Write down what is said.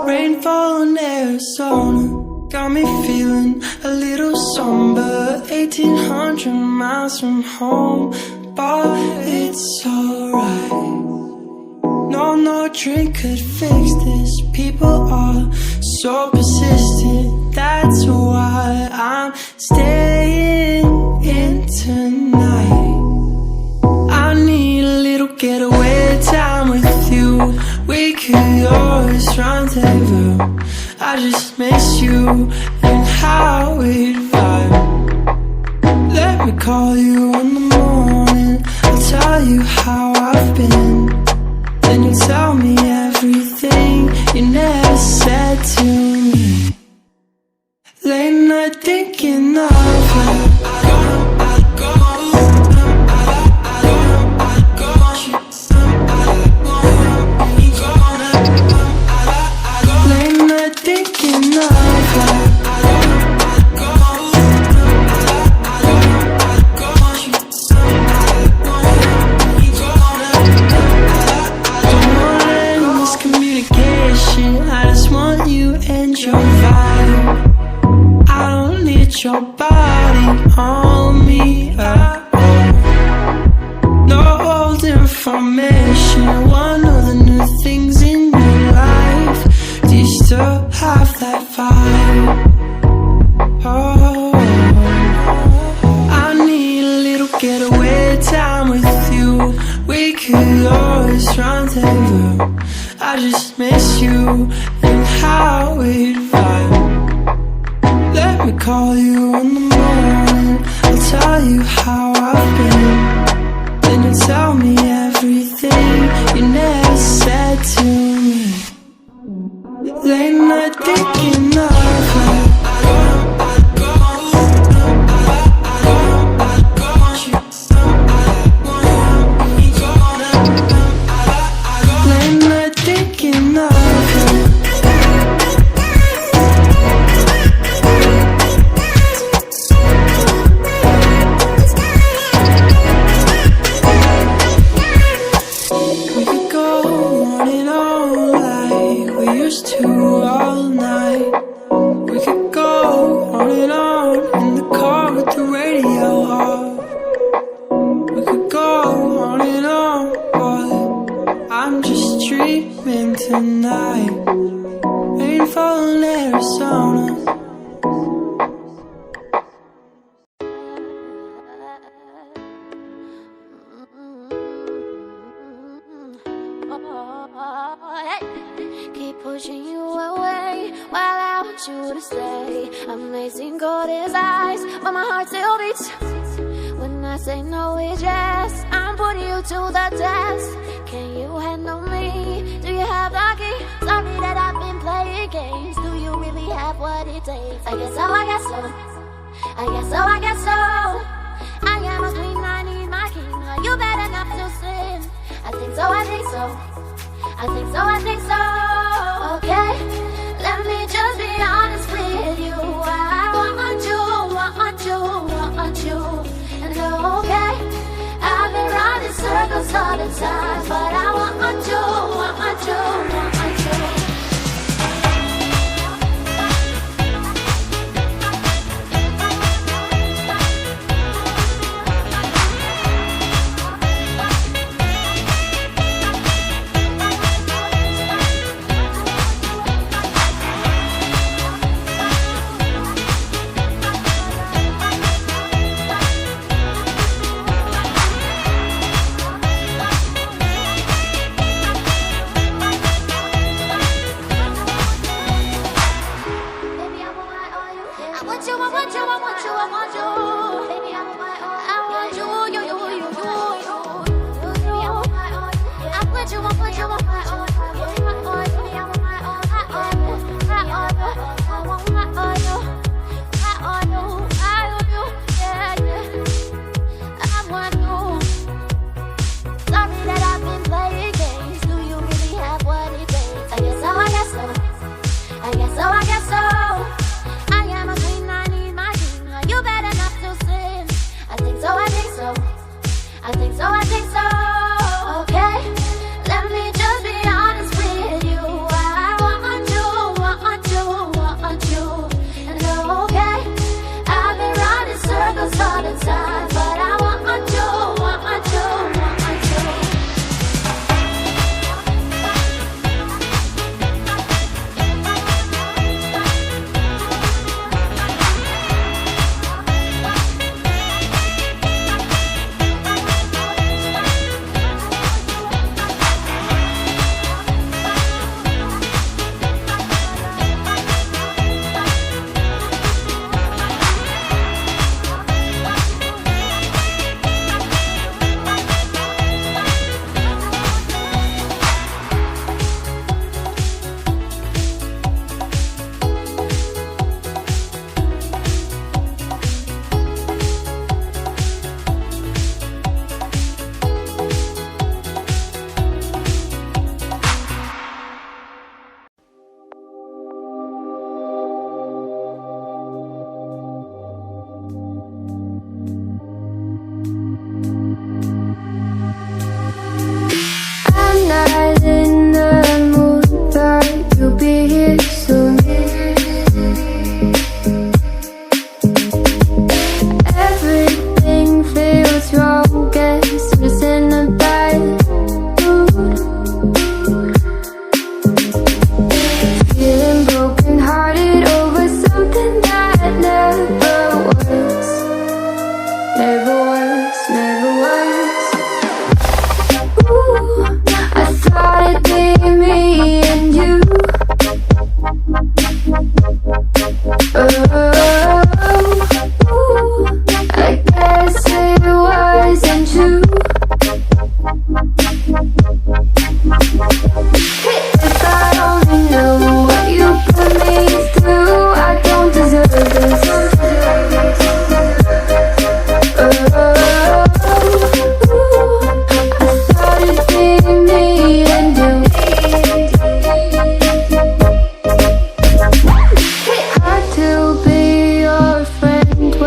Rainfall in Arizona got me feeling a little somber. 1800 miles from home, but it's alright. No drink could fix this. People are so persistent. That's why I'm staying in tonight. I need a little getaway time with you. We could always rendezvous. I just miss you and how we'd vibe. Let me call you in the morning. I'll tell you how I've been. Then you tell me everything you never said to me. Late night thinking of her. Your body on me at all. No old information. One of the new things in your life. Do you still have that vibe? Oh, I need a little getaway time with you. We could always rendezvous. I just miss you and how we'd vibe. Let me call you in the morning. I'll tell you how I've been. Then you tell me everything you never said to me. Late night thinking of her. Late night thinking of her. All night. We could go on and on in the car with the radio off. We could go on and on, but I'm just dreaming tonight. Rainfall in Arizona. Keep pushing you away while I want you to stay. Amazing gold is eyes, but my heart still beats. When I say no, it's yes. I'm putting you to the test. Can you handle me? Do you have the key? Sorry that I've been playing games. Do you really have what it takes? I guess so, I guess so. I guess so, I guess so. I am a queen, I need my king. Are you bad enough to sin? I think so, I think so. I think so, I think so. Okay, let me just be honest with you. I want you, want you, want you. And okay, I've been running circles all the time, but I want you, want you, want you. I want you, I want you, I want you, I want you.